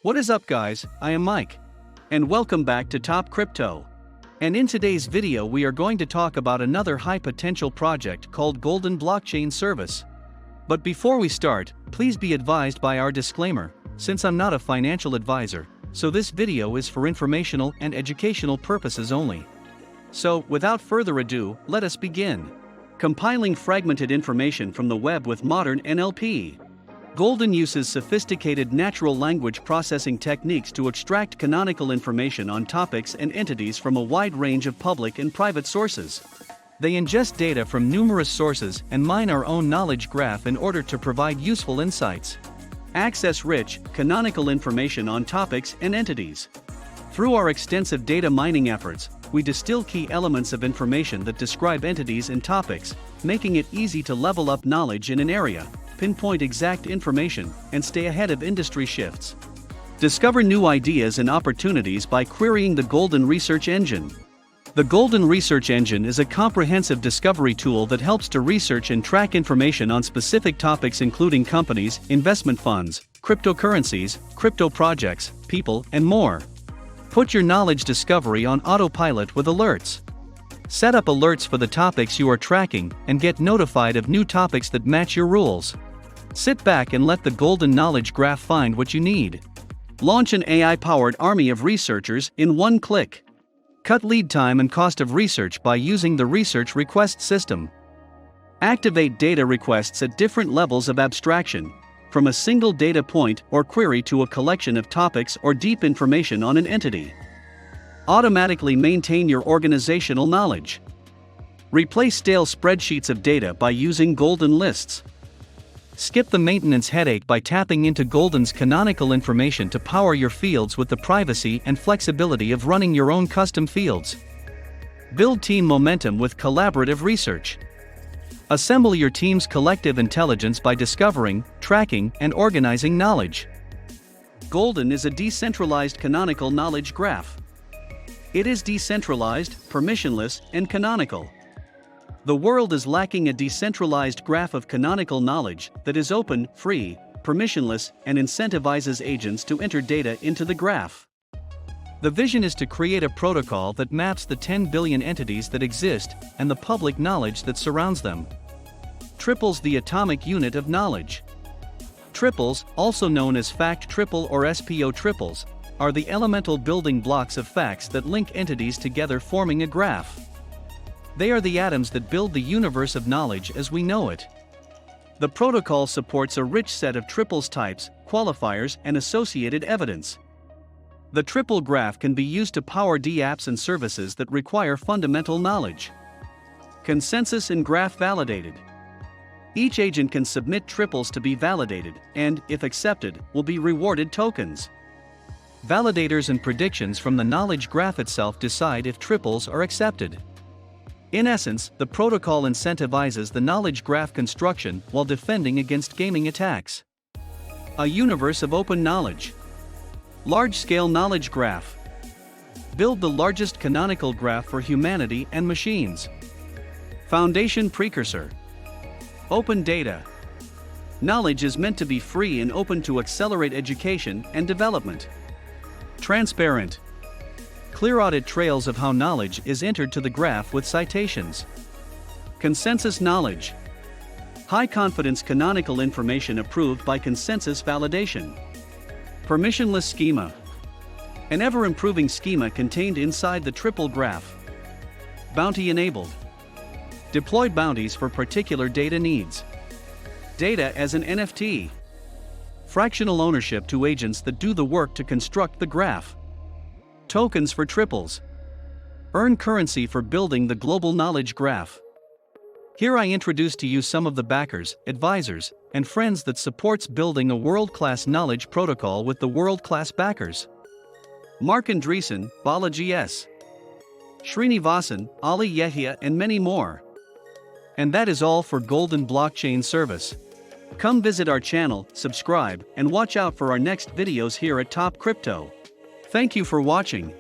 What is up, guys? I am Mike. And welcome back to Top Crypto. And in today's video we are going to talk about another high potential project called Golden Blockchain Service. But before we start, please be advised by our disclaimer, since I'm not a financial advisor, so this video is for informational and educational purposes only. So, without further ado, let us begin. Compiling fragmented information from the web with modern NLP. Golden uses sophisticated natural language processing techniques to extract canonical information on topics and entities from a wide range of public and private sources. They ingest data from numerous sources and mine our own knowledge graph in order to provide useful insights. Access rich, canonical information on topics and entities. Through our extensive data mining efforts, we distill key elements of information that describe entities and topics, making it easy to level up knowledge in an area, pinpoint exact information, and stay ahead of industry shifts. Discover new ideas and opportunities by querying the Golden Research Engine. The Golden Research Engine is a comprehensive discovery tool that helps to research and track information on specific topics including companies, investment funds, cryptocurrencies, crypto projects, people, and more. Put your knowledge discovery on autopilot with alerts. Set up alerts for the topics you are tracking and get notified of new topics that match your rules. Sit back and let the Golden Knowledge Graph find what you need. Launch an AI-powered army of researchers in one click. Cut lead time and cost of research by using the research request system. Activate data requests at different levels of abstraction, from a single data point or query to a collection of topics or deep information on an entity. Automatically maintain your organizational knowledge. Replace stale spreadsheets of data by using Golden Lists. Skip the maintenance headache by tapping into Golden's canonical information to power your fields with the privacy and flexibility of running your own custom fields. Build team momentum with collaborative research. Assemble your team's collective intelligence by discovering, tracking, and organizing knowledge. Golden is a decentralized canonical knowledge graph. It is decentralized, permissionless, and canonical. The world is lacking a decentralized graph of canonical knowledge that is open, free, permissionless, and incentivizes agents to enter data into the graph. The vision is to create a protocol that maps the 10 billion entities that exist and the public knowledge that surrounds them. Triples the atomic unit of knowledge. Triples, also known as fact triple or SPO triples, are the elemental building blocks of facts that link entities together, forming a graph. They are the atoms that build the universe of knowledge as we know it. The protocol supports a rich set of triples types, qualifiers, and associated evidence. The triple graph can be used to power apps and services that require fundamental knowledge. Consensus and graph validated. Each agent can submit triples to be validated, and, if accepted, will be rewarded tokens. Validators and predictions from the knowledge graph itself decide if triples are accepted. In essence, the protocol incentivizes the knowledge graph construction while defending against gaming attacks. A universe of open knowledge. Large-scale knowledge graph. Build the largest canonical graph for humanity and machines. Foundation precursor. Open data. Knowledge is meant to be free and open to accelerate education and development. Transparent. Clear audit trails of how knowledge is entered to the graph with citations. Consensus knowledge. High confidence canonical information approved by consensus validation. Permissionless schema. An ever-improving schema contained inside the triple graph. Bounty enabled. Deployed bounties for particular data needs. Data as an NFT. Fractional ownership to agents that do the work to construct the graph. Tokens for triples. Earn currency for building the global knowledge graph. Here I introduce to you some of the backers, advisors, and friends that supports building a world-class knowledge protocol with the world-class backers. Mark Andreessen, Balaji S. Srinivasan, Ali Yehia, and many more. And that is all for Golden Blockchain Service. Come visit our channel, subscribe, and watch out for our next videos here at Top Crypto. Thank you for watching.